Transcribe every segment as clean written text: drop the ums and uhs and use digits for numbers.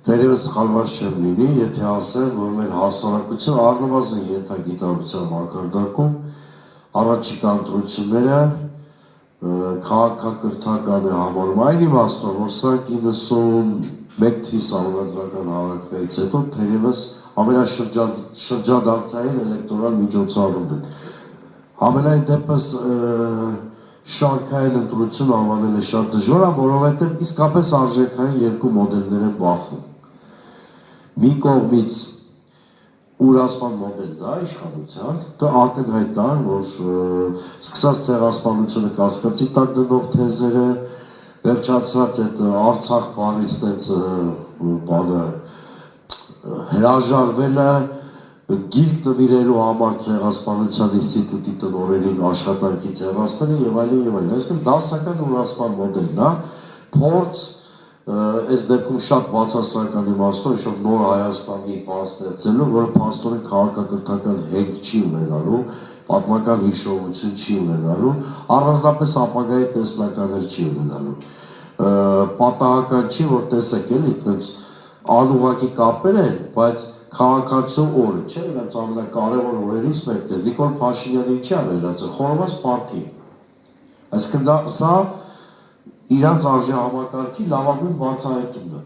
Թերևս սխալված չեմ լինի, եթե ասեմ, որ մեր հասարակությունը առնվազն ենթագիտակցության մակարդակում առաջիկա ընտրությունները քաղաքակրթական է համարում այն իմաստով, որ սրանք 91 թվականի սահմանադրական հանրաքվեից հետո թերևս ամենաշրջադարձային էլեկտորալ միջոցառումն են։ Համենայն դեպս շարքային ընտրություն անվանելը շատ դժվար է, որովհետև իսկապես արժեքային երկու մոդելներ են բախվում։ Մի կողմից ուրասման մոդելն է իշխանության, դա ակնհայտ է, որ սկսած ցեղասպանությունը կասկածի տակ դնող թեզերը, վերջացած այդ Արցախ բանի ստենց բանը հրաժարվելը, գիրք նվիրելու համար ցեղասպանության ինստիտուտի տնօրենին աշխատանքից հեռացնելը եւ այլն եւ այլն։ Այսինքն դասական ուրասման մոդելն է, փորձ այս դեպքում շատ բացասական իմաստով շատ նոր Հայաստանի բան ստեղծելու, որը փաստորեն քաղաքակրթական հենք չի ունենալու, պատմական հիշողություն չի ունենալու, առանձնապես ապագայի տեսլականներ չի ունենալու։ Պատահական չի, որ տեսեք էլի, այդպես անուղղակի կապեր են, բայց քաղաքացու օրը, չէ՞, իրենց ամենակարևոր օրերից մեկն է, Նիկոլ Փաշինյանը ինչի է վերածել, խորոված պարտի։ Այսինքն սա իրանց արժեհամակարգի լավագույն բացահայտումն է։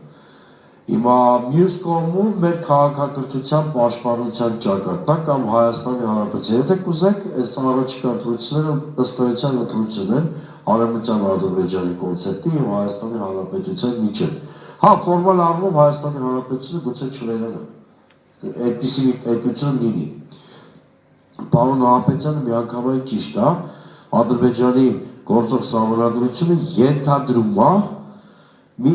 Հիմա մյուս կողմում մեր քաղաքակրթության պաշտպանության ճակատն է կամ Հայաստանի Հանրապետության։ Եթե կուզեք, այս առաջիկա ընտրությունները ըստ էության ընտրություն են Արևմտյան Ադրբեջանի կոնցեպտի եւ Հայաստանի Հանրապետության միջեւ։ Հա, ֆորմալ առումով Հայաստանի Հանրապետությունը գուցե չվերանա։ Այդպիսի մի պետություն լինի։ Պարոն Նահապետյանը միանգամայն ճիշտ է, Ադրբեջանի գործող սահմանադրությունը ենթադրում է մի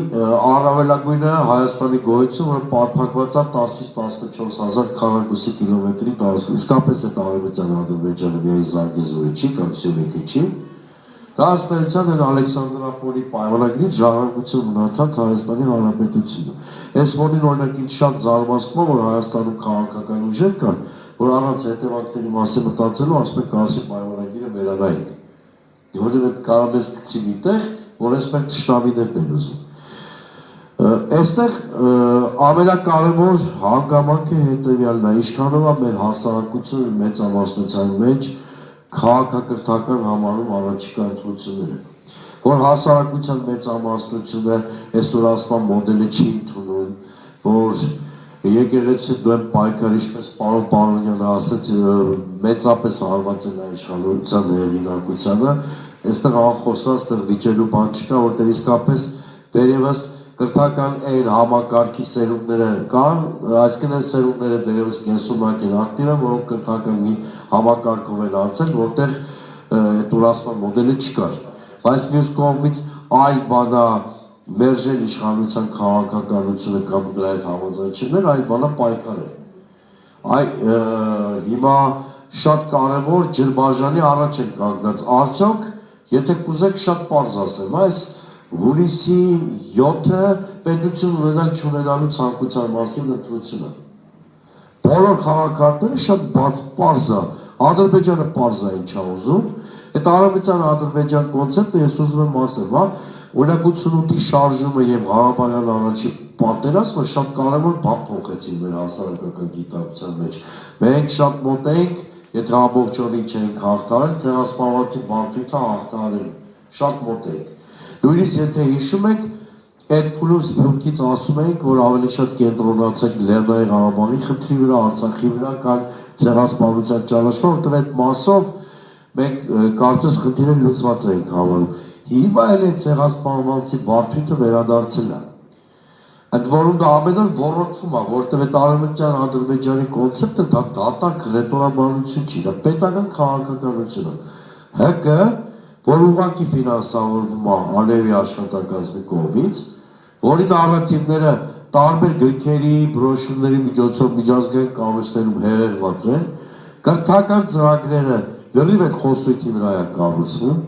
առավելագույնը Հայաստանի գոյություն, որը պարփակված է 10-ից 14,000 քառակուսի կիլոմետրի տարածքում։ Իսկապես այդ Արևմտյան Ադրբեջանը միայն Զանգեզուրի չի կամ Սյունիքի չի։ Դա ըստ էության այն Ալեքսանդրապոլի պայմանագրից ժառանգություն ունեցած Հայաստանի Հանրապետությունը։ Այս ֆոնին օրինակ ինձ շատ զարմացնում է, որ Հայաստանում քաղաքական ուժեր կան, որ առանց հետևանքների մասին մտածելու ասում են Կարսի պայմանագիրը վերանայինք։ Որտեղ այդ կարամես գցի մի տեղ, որ այսպես շտաբիներն են ուզում։ Այստեղ ամենակարևոր հանգամանքը հետևյալն է, ինչքանով է մեր հասարակությունը մեծամասնության մեջ քաղաքակրթական համարում առաջիկա ընտրությունները, որ հասարակության մեծամասնությունը այսօր ասման մոդելը չի ընդունում, որ եկեղեցի դեմ պայքար, ինչպես պարոն Պարոնյանը ասաց, մեծապես հարված են իշխանության հեղինակությանը, այստեղ անխոսած վիճելու բան չկա, որտեղ իսկապես դերևս կրթական այն համակարգի սերունդները կան, այսինքն այս սերունդները դերևս կենսունակ են ակտիվ են, որոնք կրթական մի համակարգով են անցել, որտեղ այդ ուրասման մոդելը չկար։ Բայց մյուս կողմից այլ բանա մերժել իշխանության քաղաքականությունը կամ դրա հետ համաձայնություններ, այլ բանա պայքարել։ Հիմա շատ կարևոր ջրբաժանի առաջ են կանգնած, արդյոք եթե կուզեք շատ պարզ ասեմ, այս հունիսի 7-ը պետություն ունենալ չունենալու ցանկության մասին ընտրությունը։ Բոլոր քաղաքարտները շատ պարզ է, Ադրբեջանը պարզ է ինչ է ուզում, այդ Արևմտյան Ադրբեջան կոնցեպտը ես ուզում եմ ասեմ, օրինակ 88-ի շարժումը եւ Ղարաբաղյան առաջի պատերազմը շատ կարևոր բան փոխեցին մեր հասարակական գիտակցության մեջ։ Մենք շատ մոտ էինք, եթե ամբողջովին չէինք հաղթարել, ցեղասպանվածի բանտույթը հաղթարել, շատ մոտ էինք։ Նույնիսկ եթե հիշում եք, այդ փուլում Սփյուռքից ասում էինք, որ ավելի շատ կենտրոնացեք Լեռնային Ղարաբաղի խնդրի վրա, Արցախի վրա կան ցեղասպանության ճանաչման, որտեղ այդ մասով մենք կարծես խնդիրը լուծված էինք համարում։ Հիմա էլ այդ ցեղասպանվածի բանտույթը վերադարձել է։ Այդ որում դա ամեն օր ոռոգվում է, որտեղ այդ Արևմտյան Ադրբեջանի կոնցեպտը դա դատարկ ռետորաբանություն չի, դա պետական քաղաքականություն է։ ՀԿ, որ ուղղակի ֆինանսավորվում է Ալիևի աշխատակազմի կողմից, որի նարատիվները տարբեր գրքերի, բրոշյուրների միջոցով միջազգային կառույցներում հեղեղված են, կրթական ծրագրերը լրիվ այդ խոսույթի վրա է կառուցվում։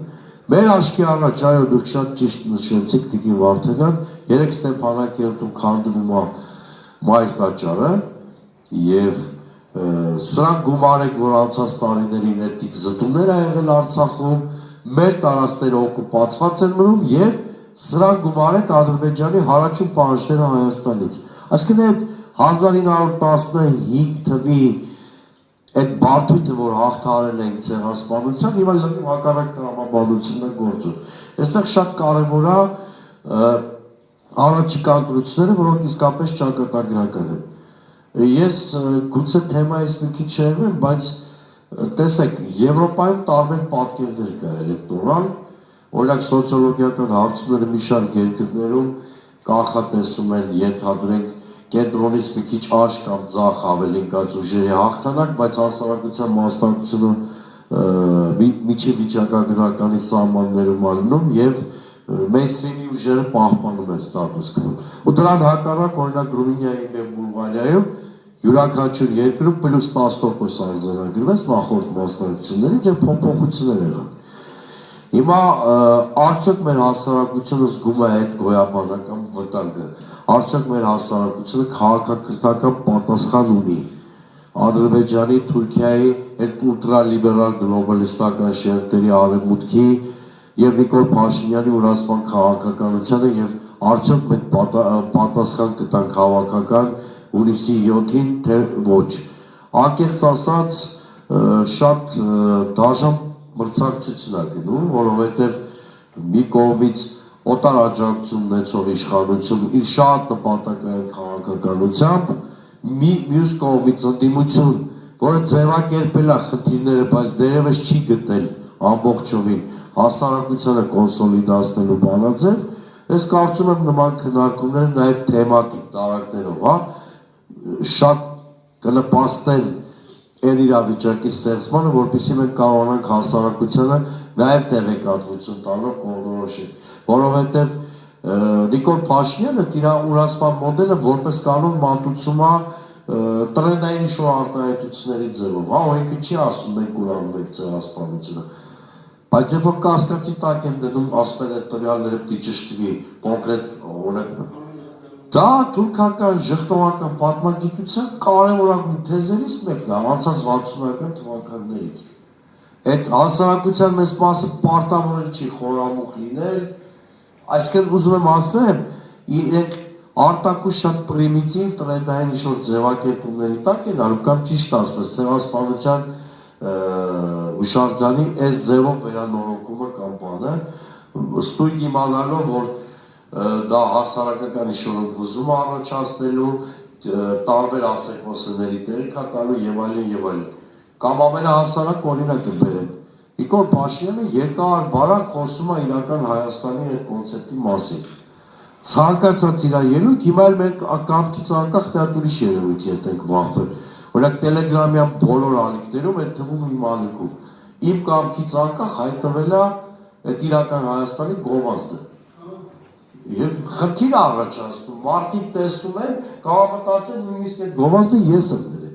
Մեր աչքի առաջ, այո, դուք շատ ճիշտ նշեցիք Տիկին Վարդանյան, 3 Ստեփանակերտում քանդվում է մայր տաճարը եւ սրանք գումարեք, որ անցած տարիներին էթիկ զտումներ ա եղել Արցախում, մեր տարածքները օկուպացված են մնում եւ սրան գումարեք Ադրբեջանի հարաճուն պահանջները Հայաստանից։ Այսինքն այդ 1915 թվի այդ բարդույթը, որ հաղթարել ենք ցեղասպանության, հիմա լրիվ հակառակ տրամաբանությունն է գործում։ Այստեղ շատ կարևոր է առաջիկա ընտրությունները, որոնք իսկապես ճակատագրական են։ Ես գուցե թեմայից մի քիչ չեղվեմ, բայց տեսեք, Եվրոպայում տարբեր պատկերներ կա էլեկտորալ, օրինակ սոցիոլոգիական հարցումները մի շարք երկրներում կանխատեսում են, ենթադրենք կենտրոնից մի քիչ աշ կամ ձախ ավելի ընկած ուժերի հաղթանակ, բայց հասարակության մասնակցությունը միջև վիճակագրականի սահմաններում ալնում եւ մեյնսթրիմի ուժերը պահպանում են ստատուս քվոն։ Ու դրան հակառակ օրինակ Ռումինիայում եւ Բուլղարիայում յուրաքանչյուր երկրում պլյուս 10% արձանագրվեց նախորդ մասնակցություններից եւ փոփոխություններ եղան։ Հիմա արդյոք մեր հասարակությունը զգում է այդ գոյաբանական վտանգը, արդյոք մեր հասարակությունը քաղաքակրթական պատասխան ունի Ադրբեջանի, Թուրքիայի այդ ուլտրալիբերալ գլոբալիստական շերտերի արևմուտքի եւ Նիկոլ Փաշինյանի ուրացման քաղաքականությանը եւ արդյոք մենք պատասխան կտանք հավաքական հունիսի 7-ին, թե ոչ։ Անկեղծ ասած, շատ դաժան մրցակցություն է գնում, որովհետև մի կողմից օտար աջակցություն ունեցող իշխանություն իր շատ նպատակային քաղաքականությամբ, մյուս կողմից ընդդիմություն, որը ձևակերպել է խնդիրները, բայց դերևս չի գտնել ամբողջովին հասարակությանը կոնսոլիդացնելու բանաձև, ես կարծում եմ նման քննարկումները նաև թեմատիկ տարակներով, հա, շատ կնպաստեն այն իրավիճակի ստեղծմանը, որպեսզի մենք կարողանանք հասարակությանը նաև տեղեկատվություն տալով կողմնորոշել, որովհետև Նիկոլ Փաշինյանը իր ուրացման մոդելը որպես կանոն մատուցում է տրենդային ինչ-որ արտահայտությունների ձևով, հա, ինքը չի ասում մենք ուրանում ենք ցեղասպանությունը, բայց երբ որ կասկածի տակ են դնում, ասում են այդ տվյալները պիտի ճշտվի, կոնկրետ օրենք դա թուրքական ժխտողական պատմագիտության կարևորագույն թեզերից մեկն է, անցած 60-ական թվականներից։ Այդ հասարակության մեծ մասը պարտավորել չի խորամուխ լինել, այսինքն ուզում եմ ասեմ, իրենք արտակուս շատ պրիմիտիվ տրենդային ինչ-որ ձևակերպումների տակ են անում, կամ ճիշտ ասպես ցեղասպանության հուշարձանի այս ձևով վերանորոգումը կամ բանը, ստույգ իմանալով, որ դա հասարակական ինչ-որ ընդվզում առաջացնելու, տարբեր ասեկոսների տեղիք տալու եւ այլն եւ այլն։ Կամ ամենահասարակ օրինակը բերեմ։ Նիկոլ Փաշինյանը երկար բարակ խոսում է իրական Հայաստանի այդ կոնցեպտի մասին։ Ցանկացած իր ելույթ, հիմա էլ մենք կամքից անկախ մի հատ ուրիշ երևույթի հետ ենք բախվել։ Օրինակ տելեգրամյան բոլոր ալիքներում այդ թվում իմ ալիքով։ Իմ կամքից անկախ հայտնվել է այդ իրական Հայաստանի գովազդը։ Եվ խնդիր առաջացնում, մարդիկ տեսնում են, կարող մտածեն նույնիսկ այդ գովազդը ես եմ դրել։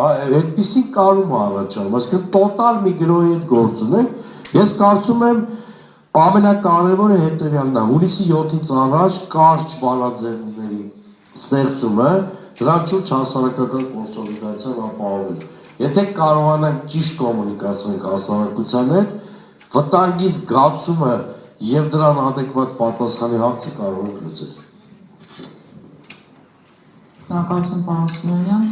Այդպիսի կարում առաջանում, այսինքն տոտալ մի գրոհի հետ գործ ունենք, ես կարծում եմ ամենակարևորը հետևյալն է, հունիսի 7-ից առաջ կարճ բանաձևումների ստեղծումը, դրանց շուրջ հասարակական կոնսոլիդացիան ապահովել։ Եթե կարողանանք ճիշտ կոմունիկացնել հասարակության հետ, վտանգի զգացումը եւ դրան adekvat պատասխանի հարցը կարող ենք լուծել։ Շնորհակալություն պարոն Սիմոնյան։